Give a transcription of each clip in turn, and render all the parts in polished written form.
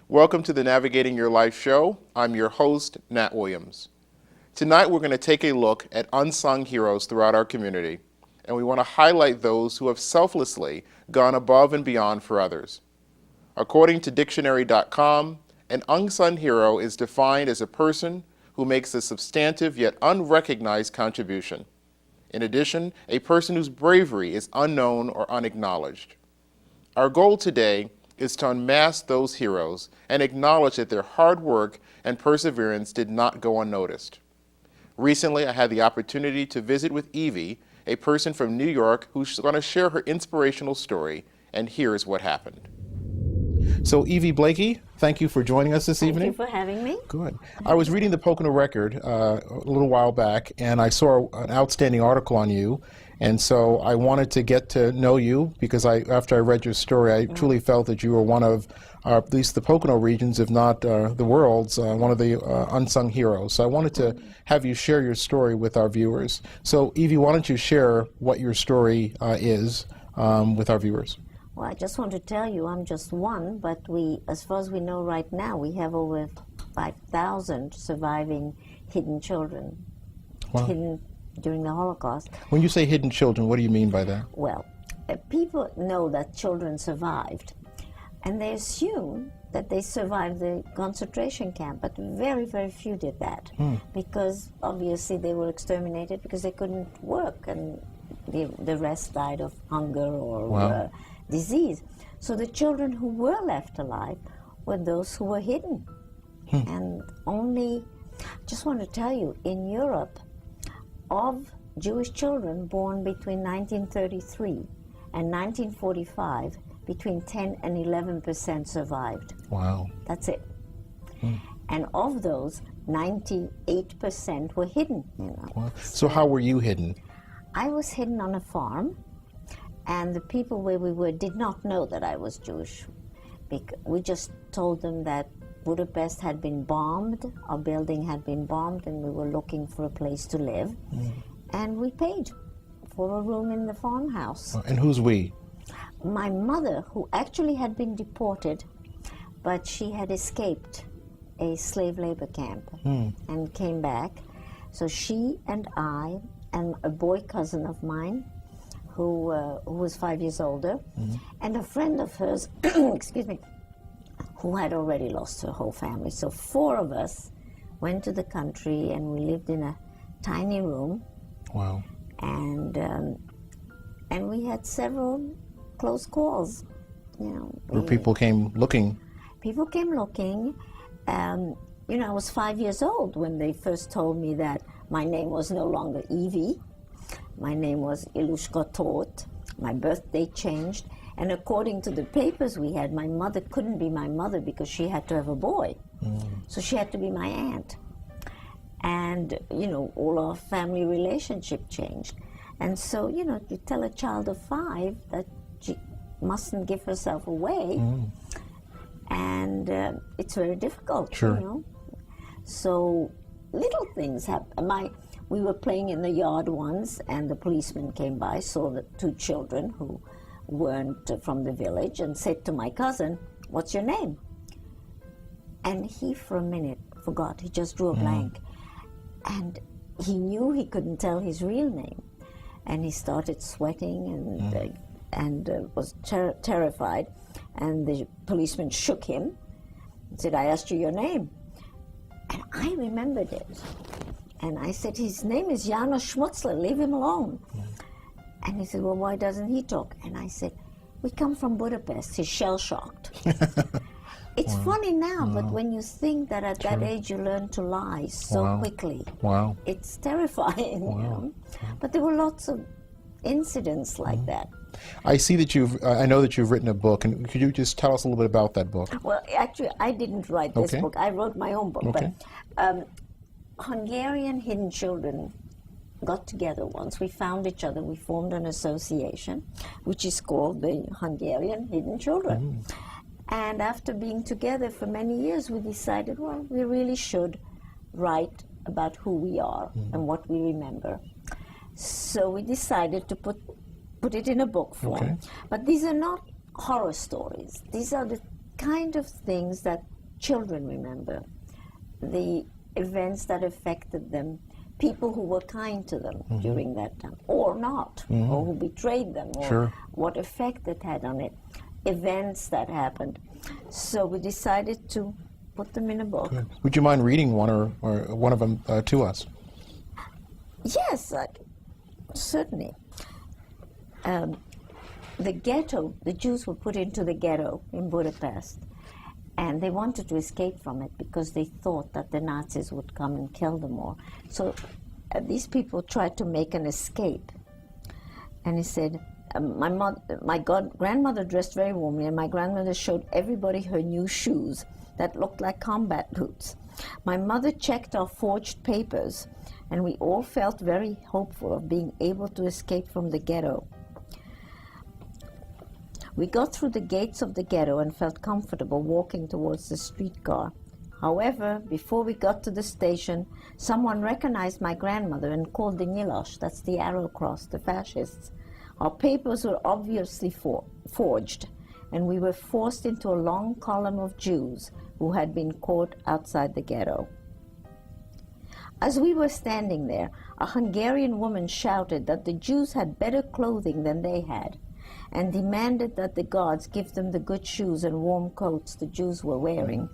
Welcome to the Navigating Your Life show. I'm your host, Nat Williams. Tonight we're going to take a look at unsung heroes throughout our community, and we want to highlight those who have selflessly gone above and beyond for others. According to dictionary.com, an unsung hero is defined as a person who makes a substantive yet unrecognized contribution. In addition, a person whose bravery is unknown or unacknowledged. Our goal today is to unmask those heroes and acknowledge that their hard work and perseverance did not go unnoticed. Recently, I had the opportunity to visit with Evie, a person from New York who's going to share her inspirational story, and here's what happened. So Evie Blakey, thank you for joining us this evening. Thank you for having me. Good. I was reading the Pocono Record a little while back, and I saw an outstanding article on you, and so I wanted to get to know you because after I read your story, I truly felt that you were one of, at least the Pocono regions, if not the world's, one of the unsung heroes. So I wanted to have you share your story with our viewers. So Evie, why don't you share what your story is with our viewers? Well, I just want to tell you I'm just one, but as far as we know right now, we have over 5,000 surviving hidden children. Wow. Hidden during the Holocaust. When you say hidden children, what do you mean by that? Well, people know that children survived, and they assume that they survived the concentration camp, but very, very few did that, because obviously they were exterminated because they couldn't work, and the rest died of hunger or disease. So the children who were left alive were those who were hidden. And just want to tell you, in Europe, of Jewish children born between 1933 and 1945, between 10 and 11% survived. Wow. That's it. And of those, 98% were hidden. Wow. So how were you hidden? I was hidden on a farm, and the people where we were did not know that I was Jewish. We just told them that Budapest had been bombed, our building had been bombed, and we were looking for a place to live. And we paid for a room in the farmhouse. And who's we? My mother, who actually had been deported, but she had escaped a slave labor camp and came back. So she and I and a boy cousin of mine who was 5 years older, and a friend of hers, excuse me, who had already lost her whole family. So 4 of us went to the country, and we lived in a tiny room. Wow. And we had several close calls. Where people came looking. People came looking. I was 5 years old when they first told me that my name was no longer Evie. My name was Ilushka Tot. My birthday changed. And according to the papers we had, my mother couldn't be my mother because she had to have a boy. So she had to be my aunt. And, all our family relationship changed. And so, you tell a child of 5 that she mustn't give herself away. And it's very difficult, Sure. So little things happen. We were playing in the yard once, and the policeman came by, saw the 2 children who weren't from the village, and said to my cousin, "What's your name?" And he, for a minute, forgot. He just drew a blank. And he knew he couldn't tell his real name. And he started sweating and was terrified. And the policeman shook him and said, "I asked you your name." And I remembered it. And I said, "His name is Janos Schmutzler, leave him alone." And he said, "Well, why doesn't he talk?" And I said, "We come from Budapest." He's shell-shocked. It's funny now, but when you think that at that age you learn to lie so quickly, it's terrifying. But there were lots of incidents like that. I see that I know that you've written a book, and could you just tell us a little bit about that book? Well, actually, I didn't write this book. I wrote my own book. Okay. But Hungarian hidden children got together once. We found each other. We formed an association, which is called the Hungarian Hidden Children. And after being together for many years, we decided, well, we really should write about who we are and what we remember. So we decided to put it in a book form. Okay. But these are not horror stories. These are the kind of things that children remember, the events that affected them, people who were kind to them during that time, or not, or who betrayed them, or what effect it had on it, events that happened. So we decided to put them in a book. Good. Would you mind reading one or one of them to us? Yes, certainly. The ghetto, the Jews were put into the ghetto in Budapest, and they wanted to escape from it because they thought that the Nazis would come and kill them all. So these people tried to make an escape. And he said, my grandmother dressed very warmly, and my grandmother showed everybody her new shoes that looked like combat boots. My mother checked our forged papers, and we all felt very hopeful of being able to escape from the ghetto. We got through the gates of the ghetto and felt comfortable walking towards the streetcar. However, before we got to the station, someone recognized my grandmother and called the Nyilas, that's the arrow cross, the fascists. Our papers were obviously forged, and we were forced into a long column of Jews who had been caught outside the ghetto. As we were standing there, a Hungarian woman shouted that the Jews had better clothing than they had, and demanded that the guards give them the good shoes and warm coats the Jews were wearing.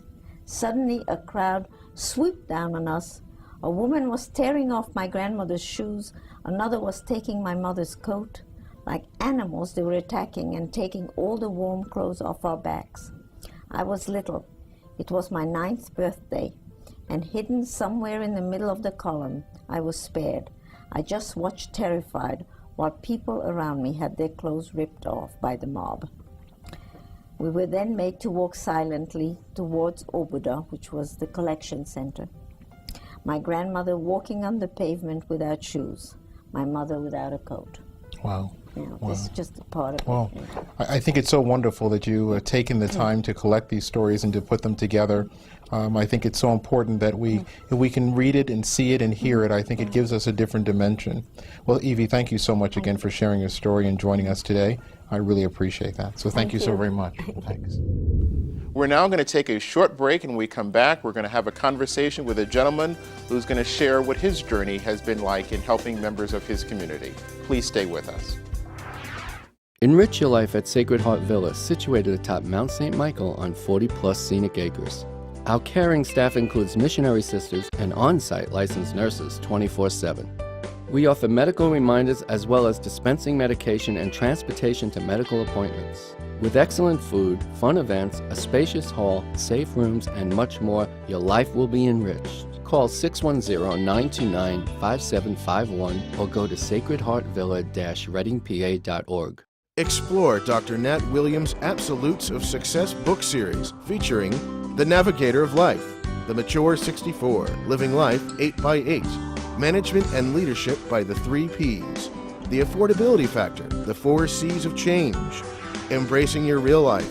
Suddenly, a crowd swooped down on us. A woman was tearing off my grandmother's shoes, another was taking my mother's coat. Like animals, they were attacking and taking all the warm clothes off our backs. I was little. It was my 9th birthday, and hidden somewhere in the middle of the column, I was spared. I just watched terrified, while people around me had their clothes ripped off by the mob. We were then made to walk silently towards Obuda, which was the collection center. My grandmother walking on the pavement without shoes, my mother without a coat. Wow. Wow. This is just a part of Well, it. I think it's so wonderful that you taken the time to collect these stories and to put them together. I think it's so important that if we can read it and see it and hear it, I think it gives us a different dimension. Well, Evie, thank you so much again for sharing your story and joining us today. I really appreciate that. So thank you so very much. Thanks. We're now going to take a short break, and when we come back, we're going to have a conversation with a gentleman who's going to share what his journey has been like in helping members of his community. Please stay with us. Enrich your life at Sacred Heart Villa, situated atop Mount St. Michael on 40-plus scenic acres. Our caring staff includes missionary sisters and on-site licensed nurses 24/7. We offer medical reminders as well as dispensing medication and transportation to medical appointments. With excellent food, fun events, a spacious hall, safe rooms, and much more, your life will be enriched. Call 610-929-5751 or go to sacredheartvilla-readingpa.org. Explore Dr. Nat Williams' Absolutes of Success book series featuring The Navigator of Life, The Mature 64, Living Life 8x8, Management and Leadership by the 3 Ps, The Affordability Factor, The 4 C's of Change, Embracing Your Real Life,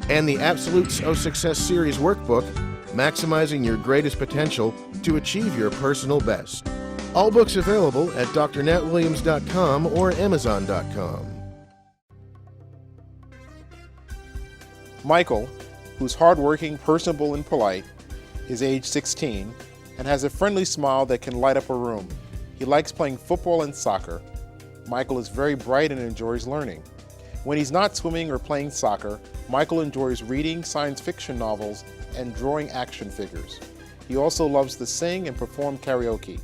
and the Absolutes of Success series workbook, Maximizing Your Greatest Potential to Achieve Your Personal Best. All books available at drnatwilliams.com or amazon.com. Michael, who's hardworking, personable, and polite, is age 16 and has a friendly smile that can light up a room. He likes playing football and soccer. Michael is very bright and enjoys learning. When he's not swimming or playing soccer, Michael enjoys reading science fiction novels and drawing action figures. He also loves to sing and perform karaoke.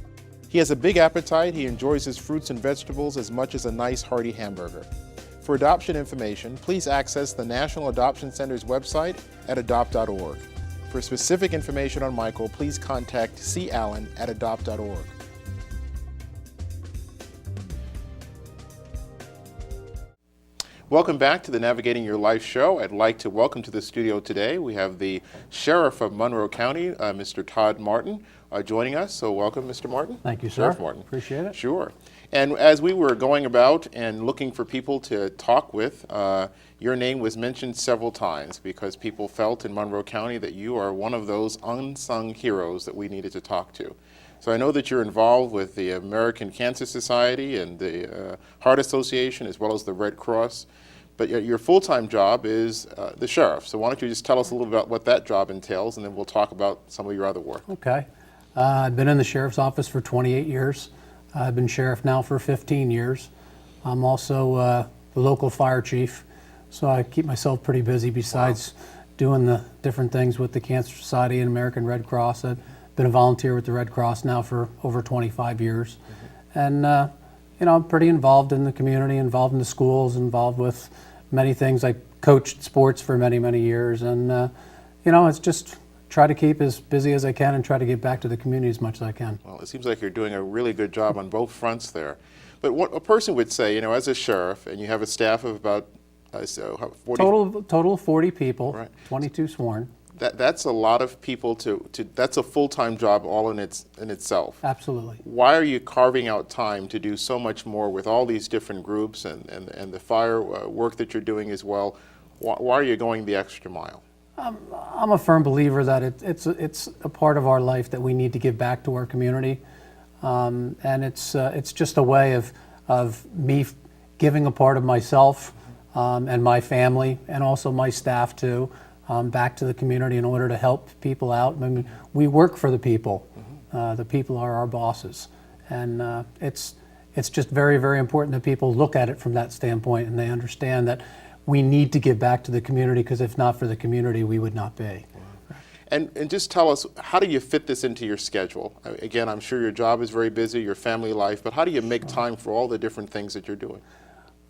He has a big appetite. He enjoys his fruits and vegetables as much as a nice hearty hamburger. For adoption information, please access the National Adoption Center's website at adopt.org. For specific information on Michael, please contact C. Allen at adopt.org. Welcome back to the Navigating Your Life show. I'd like to welcome to the studio today, we have the Sheriff of Monroe County, Mr. Todd Martin, joining us. So welcome, Mr. Martin. Thank you, sir. Sheriff Martin. Appreciate it. Sure. And as we were going about and looking for people to talk with, your name was mentioned several times because people felt in Monroe County that you are one of those unsung heroes that we needed to talk to. So I know that you're involved with the American Cancer Society and the Heart Association as well as the Red Cross. But your full-time job is the sheriff. So why don't you just tell us a little about what that job entails, and then we'll talk about some of your other work. Okay. I've been in the sheriff's office for 28 years. I've been sheriff now for 15 years. I'm also the local fire chief, so I keep myself pretty busy besides doing the different things with the Cancer Society and American Red Cross. I've been a volunteer with the Red Cross now for over 25 years. And you know, I'm pretty involved in the community, involved in the schools, involved with many things. I coached sports for many, many years, and you know, it's just try to keep as busy as I can and try to get back to the community as much as I can. Well, it seems like you're doing a really good job on both fronts there. But what a person would say, you know, as a sheriff, and you have a staff of about 40 Total of 40 people, Right. 22 sworn. That's a lot of people that's a full-time job all in itself. Absolutely. Why are you carving out time to do so much more with all these different groups and the fire work that you're doing as well? Why are you going the extra mile? I'm a firm believer that it's a part of our life that we need to give back to our community, and it's just a way of me giving a part of myself and my family and also my staff too. Back to the community in order to help people out. I mean, we work for the people. The people are our bosses, and it's just very, very important that people look at it from that standpoint and they understand that we need to give back to the community, because if not for the community, we would not be. And just tell us, how do you fit this into your schedule? Again, I'm sure your job is very busy, your family life, but how do you make time for all the different things that you're doing?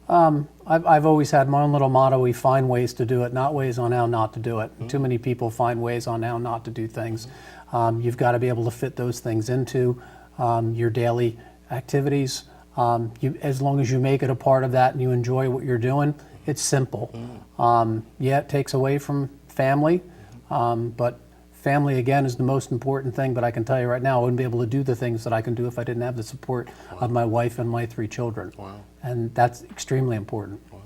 I've always had my own little motto: we find ways to do it, not ways on how not to do it. Too many people find ways on how not to do things. You've got to be able to fit those things into your daily activities. As long as you make it a part of that and you enjoy what you're doing, it's simple. Yeah, it takes away from family, but family, again, is the most important thing. But I can tell you right now, I wouldn't be able to do the things that I can do if I didn't have the support of my wife and my 3 children. Wow. And that's extremely important. Wow.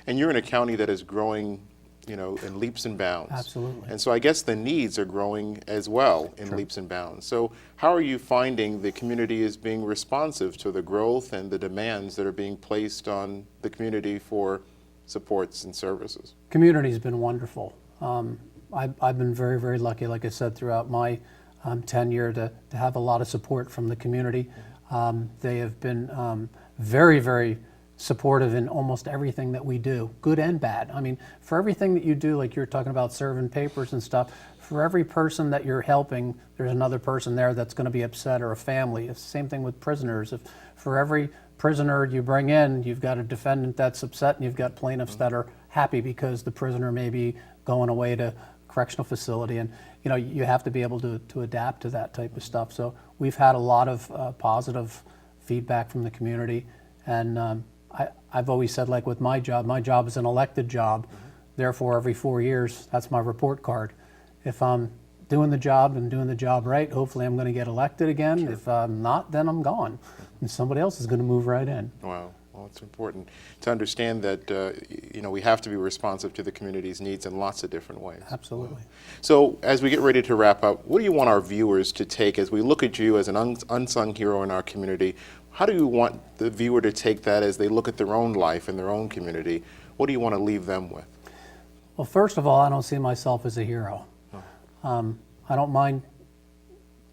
And you're in a county that is growing, you know, in leaps and bounds. Absolutely. And so I guess the needs are growing as well in leaps and bounds. So how are you finding the community is being responsive to the growth and the demands that are being placed on the community for supports and services? Community's been wonderful. I've been very, very lucky, like I said, throughout my tenure to have a lot of support from the community. They have been very, very supportive in almost everything that we do, good and bad. I mean, for everything that you do, like you're talking about serving papers and stuff, for every person that you're helping, there's another person there that's going to be upset, or a family. It's the same thing with prisoners. If for every prisoner you bring in, you've got a defendant that's upset, and you've got plaintiffs that are happy because the prisoner may be going away to correctional facility. And you know, you have to be able to adapt to that type of stuff. So we've had a lot of positive feedback from the community. And I've always said, like with my job is an elected job. Therefore, every 4 years, that's my report card. If I'm doing the job and doing the job right, hopefully I'm going to get elected again. If I'm not, then I'm gone. And somebody else is going to move right in. Wow. Well, it's important to understand that you know, we have to be responsive to the community's needs in lots of different ways. Absolutely. So as we get ready to wrap up, what do you want our viewers to take as we look at you as an unsung hero in our community? How do you want the viewer to take that as they look at their own life and their own community? What do you want to leave them with? Well, first of all, I don't see myself as a hero. I don't mind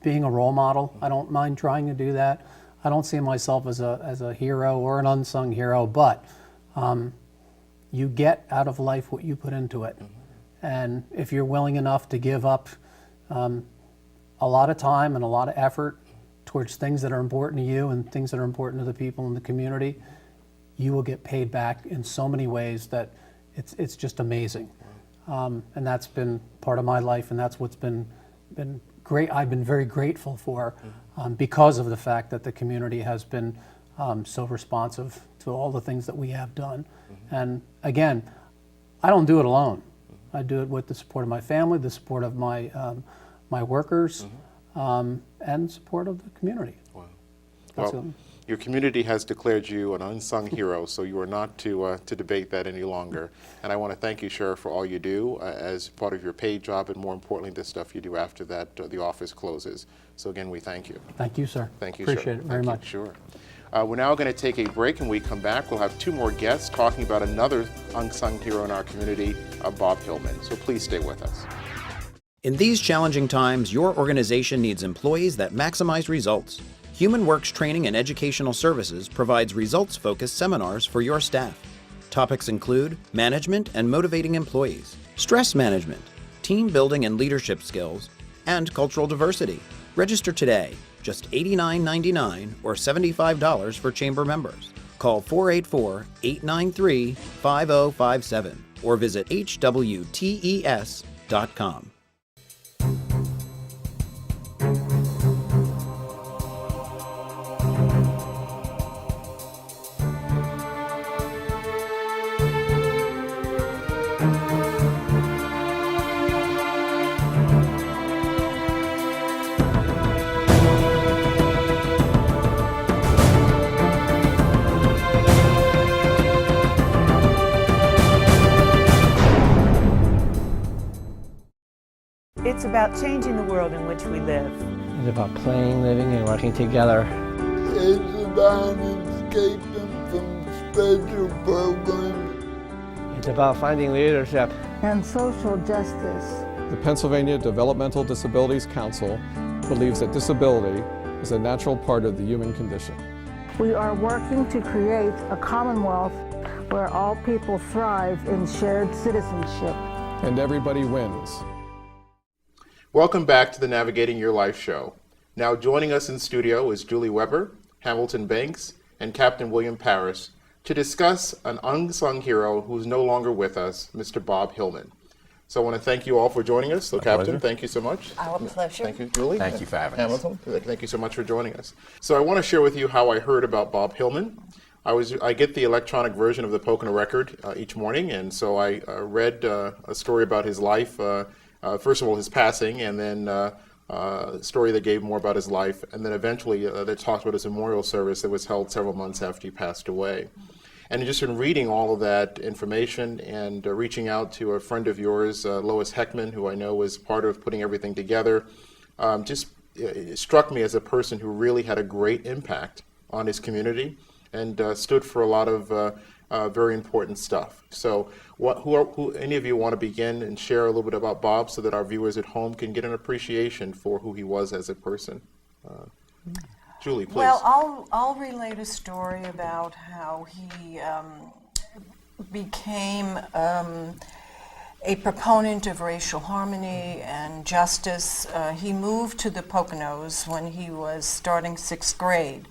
being a role model. I don't mind trying to do that. I don't see myself as a hero or an unsung hero, but you get out of life what you put into it. And if you're willing enough to give up a lot of time and a lot of effort towards things that are important to you and things that are important to the people in the community, you will get paid back in so many ways that it's just amazing. And that's been part of my life, and that's what's been great. I've been very grateful for because of the fact that the community has been so responsive to all the things that we have done. And again, I don't do it alone. I do it with the support of my family, the support of my my workers, and support of the community. Wow. That's Well, your community has declared you an unsung hero, so you are not to debate that any longer. And I want to thank you, Sheriff, for all you do as part of your paid job, and more importantly, the stuff you do after that the office closes. So again, we thank you. Thank you, sir. Thank you, Appreciate sir. it very Thank you. much. Sure. We're now going to take a break, and when we come back, we'll have two more guests talking about another unsung hero in our community, Bob Hillman. So please stay with us. In these challenging times, your organization needs employees that maximize results. HumanWorks Training and Educational Services provides results-focused seminars for your staff. Topics include management and motivating employees, stress management, team building and leadership skills, and cultural diversity. Register today, just $89.99 or $75 for chamber members. Call 484-893-5057 or visit hwtes.com. It's about changing the world in which we live. It's about playing, living, and working together. It's about escaping from special programs. It's about finding leadership. And social justice. The Pennsylvania Developmental Disabilities Council believes that disability is a natural part of the human condition. We are working to create a commonwealth where all people thrive in shared citizenship. And everybody wins. Welcome back to the Navigating Your Life show. Now joining us in studio is Julie Weber, Hamilton Banks, and Captain William Paris to discuss an unsung hero who's no longer with us, Mr. Bob Hillman. So I want to thank you all for joining us. So Captain, pleasure. Thank you so much. Our pleasure. Thank you, Julie. Thank you for having us. Hamilton, thank you so much for joining us. So I want to share with you how I heard about Bob Hillman. I get the electronic version of the Pocono Record each morning, and so I read a story about his life. First of all, his passing, and then a story that gave more about his life, and then eventually that talked about his memorial service that was held several months after he passed away. And just in reading all of that information and reaching out to a friend of yours, Lois Heckman, who I know was part of putting everything together, it struck me as a person who really had a great impact on his community and stood for a lot of very important stuff. So who any of you want to begin and share a little bit about Bob so that our viewers at home can get an appreciation for who he was as a person? Julie, please. Well, I'll relate a story about how he became a proponent of racial harmony and justice. He moved to the Poconos when he was starting 6th grade.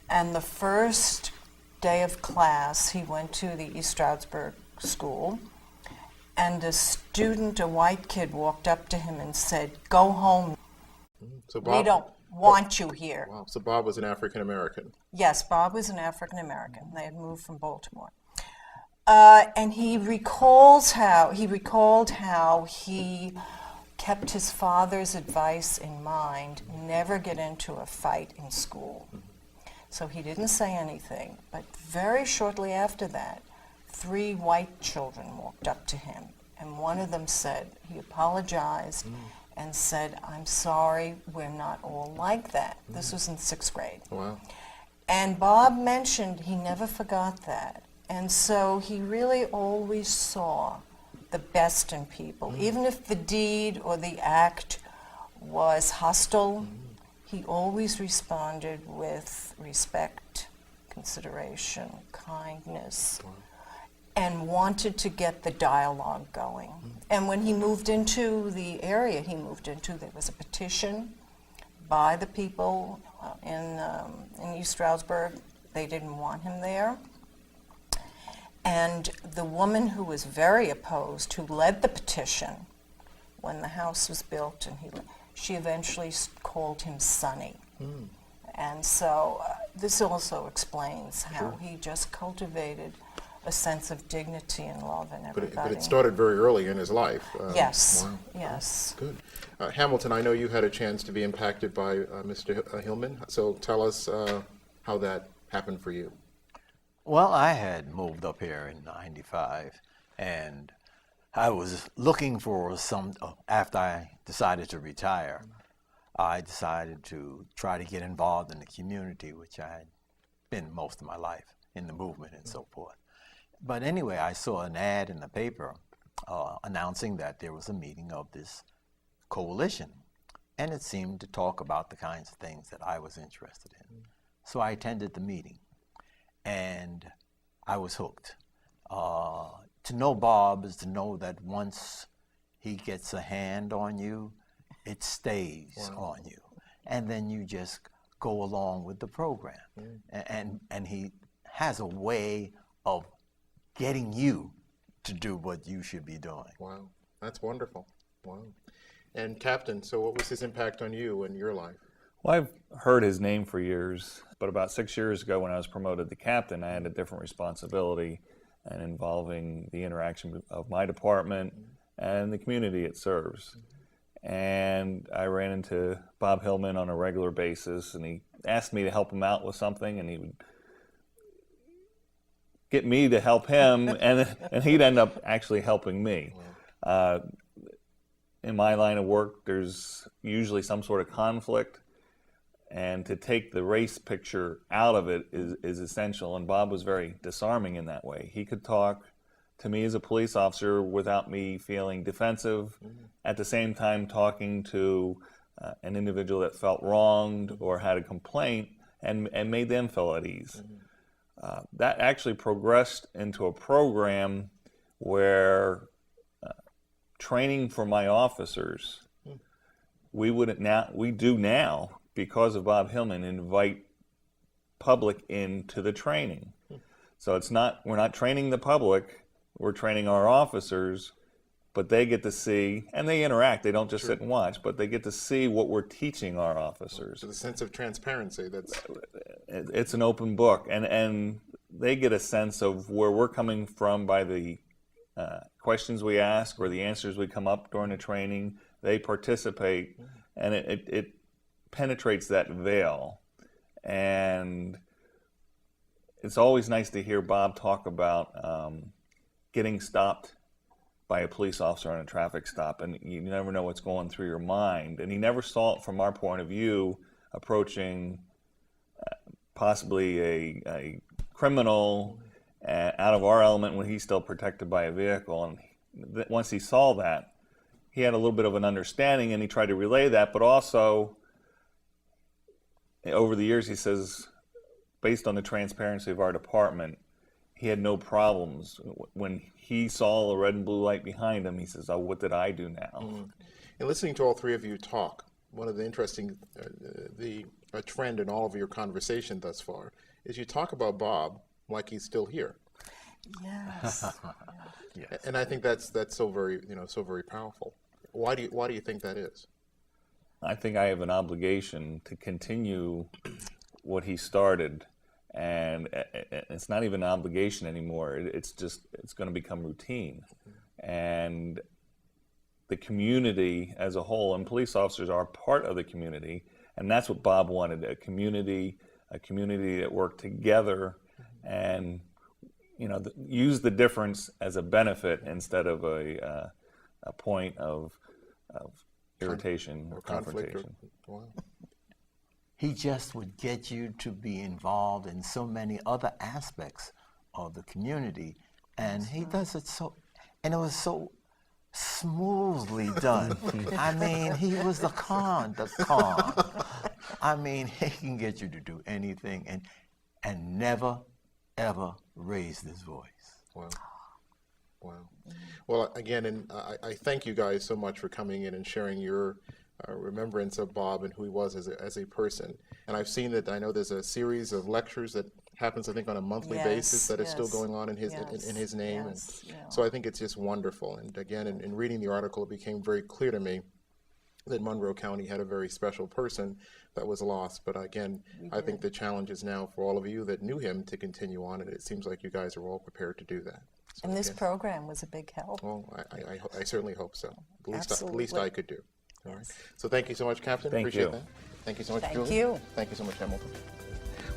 And the first day of class, he went to the East Stroudsburg school, and a student, a white kid, walked up to him and said, "Go home. So Bob, we don't want you here." Wow. So Bob was an African American. Yes, Bob was an African American. They had moved from Baltimore. And he recalled how he kept his father's advice in mind: never get into a fight in school. So he didn't say anything, but very shortly after that, 3 white children walked up to him, and one of them said, he apologized and said, "I'm sorry, we're not all like that." This was in 6th grade. Wow. And Bob mentioned he never forgot that. And so he really always saw the best in people. Even if the deed or the act was hostile, he always responded with respect, consideration, kindness, and wanted to get the dialogue going. And when he moved into the area he moved into, there was a petition by the people in East Stroudsburg. They didn't want him there. And the woman who was very opposed, who led the petition when the house was built, and she eventually called him Sonny. And so this also explains how he just cultivated a sense of dignity and love in everybody. But it started very early in his life. Yes, wow. yes. Good. Hamilton, I know you had a chance to be impacted by Mr. Hillman, so tell us how that happened for you. Well, I had moved up here in '95, and I was looking for after I decided to retire, I decided to try to get involved in the community, which I had spent most of my life in the movement and so forth. But anyway, I saw an ad in the paper announcing that there was a meeting of this coalition, and it seemed to talk about the kinds of things that I was interested in. So I attended the meeting, and I was hooked. To know Bob is to know that once he gets a hand on you, it stays on you. And then you just go along with the program. And he has a way of getting you to do what you should be doing. Wow, that's wonderful. Wow. And Captain, so what was his impact on you and your life? Well, I've heard his name for years, but about 6 years ago when I was promoted to captain, I had a different responsibility and involving the interaction of my department and the community it serves. And I ran into Bob Hillman on a regular basis, and he asked me to help him out with something, and he would get me to help him, and he'd end up actually helping me. In my line of work, there's usually some sort of conflict, and to take the race picture out of it is essential, and Bob was very disarming in that way. He could talk to me as a police officer without me feeling defensive, at the same time talking to an individual that felt wronged or had a complaint and made them feel at ease. That actually progressed into a program where training for my officers, we do now, because of Bob Hillman, invite public into the training. So we're not training the public, we're training our officers, but they get to see, and they interact, they don't just sit and watch, but they get to see what we're teaching our officers. So the sense of transparency, it's an open book, and they get a sense of where we're coming from by the questions we ask or the answers we come up during the training. They participate, and it penetrates that veil. And it's always nice to hear Bob talk about getting stopped by a police officer on a traffic stop, and you never know what's going through your mind. And he never saw it from our point of view, approaching possibly a criminal out of our element when he's still protected by a vehicle. And once he saw that, he had a little bit of an understanding, and he tried to relay that, but also over the years, he says, based on the transparency of our department, he had no problems. When he saw a red and blue light behind him, he says, oh, what did I do now? And listening to all three of you talk, one of the interesting, a trend in all of your conversation thus far is you talk about Bob like he's still here. Yes. Yes. And I think that's so very, so very powerful. Why do you think that is? I think I have an obligation to continue what he started, and it's not even an obligation anymore. It's going to become routine. And the community as a whole, and police officers are part of the community, and that's what Bob wanted, a community that worked together and use the difference as a benefit instead of a point of irritation or confrontation. Wow. He just would get you to be involved in so many other aspects of the community, and he does it and it was so smoothly done. I mean, he was the calm. I mean, he can get you to do anything and never, ever raise his voice. Wow. Wow. Well, again, and I thank you guys so much for coming in and sharing your remembrance of Bob and who he was as a person. And I've seen that. I know there's a series of lectures that happens, I think, on a monthly basis that is still going on in his name. And so I think it's just wonderful. And again, in reading the article, it became very clear to me that Monroe County had a very special person that was lost. But again, I think the challenge is now for all of you that knew him to continue on, and it seems like you guys are all prepared to do that. So and this program was a big help. Well, I certainly hope so. At least I could do. All right. So thank you so much, Captain. Appreciate that. Thank you so much, Julie. Thank you. Thank you so much, Hamilton.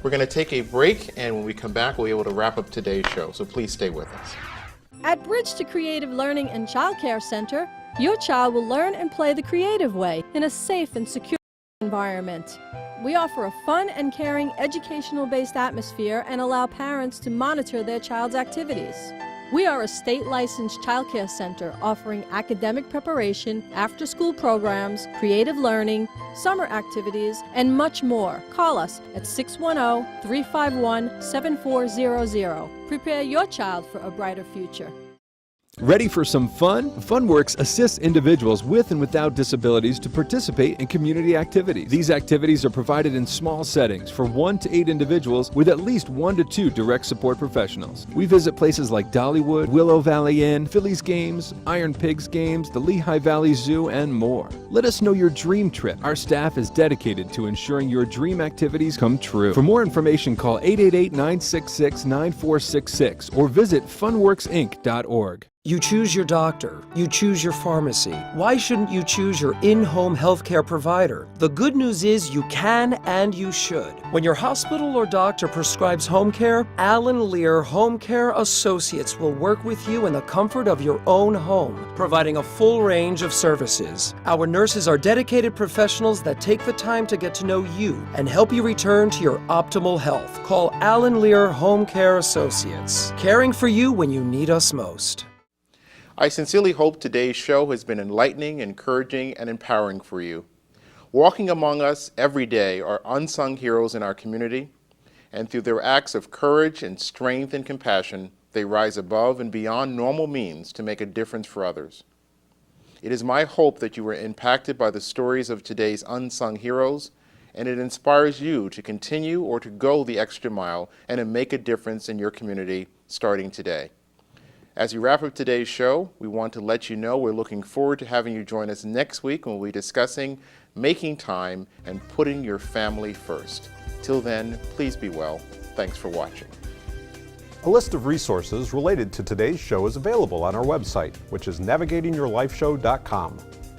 We're going to take a break, and when we come back, we'll be able to wrap up today's show. So please stay with us. At Bridge to Creative Learning and Child Care Center, your child will learn and play the creative way in a safe and secure environment. We offer a fun and caring educational-based atmosphere and allow parents to monitor their child's activities. We are a state-licensed childcare center offering academic preparation, after-school programs, creative learning, summer activities, and much more. Call us at 610-351-7400. Prepare your child for a brighter future. Ready for some fun? FunWorks assists individuals with and without disabilities to participate in community activities. These activities are provided in small settings for 1 to 8 individuals with at least 1 to 2 direct support professionals. We visit places like Dollywood, Willow Valley Inn, Phillies Games, Iron Pigs Games, the Lehigh Valley Zoo, and more. Let us know your dream trip. Our staff is dedicated to ensuring your dream activities come true. For more information, call 888-966-9466 or visit funworksinc.org. You choose your doctor. You choose your pharmacy. Why shouldn't you choose your in-home healthcare provider? The good news is you can and you should. When your hospital or doctor prescribes home care, Allen Lear Home Care Associates will work with you in the comfort of your own home, providing a full range of services. Our nurses are dedicated professionals that take the time to get to know you and help you return to your optimal health. Call Allen Lear Home Care Associates, caring for you when you need us most. I sincerely hope today's show has been enlightening, encouraging, and empowering for you. Walking among us every day are unsung heroes in our community, and through their acts of courage and strength and compassion, they rise above and beyond normal means to make a difference for others. It is my hope that you were impacted by the stories of today's unsung heroes, and it inspires you to continue or to go the extra mile and to make a difference in your community starting today. As we wrap up today's show, we want to let you know we're looking forward to having you join us next week when we'll be discussing making time and putting your family first. Till then, please be well. Thanks for watching. A list of resources related to today's show is available on our website, which is navigatingyourlifeshow.com.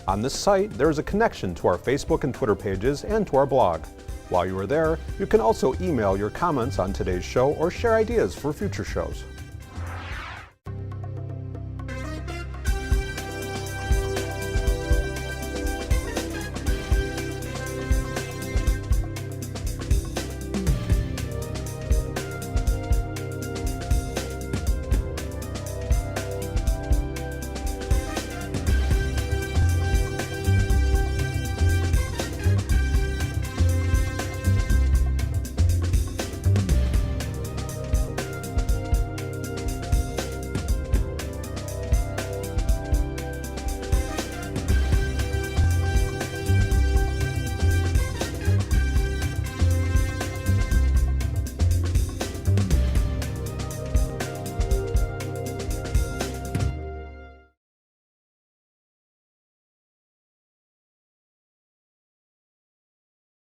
On this site, there is a connection to our Facebook and Twitter pages and to our blog. While you are there, you can also email your comments on today's show or share ideas for future shows.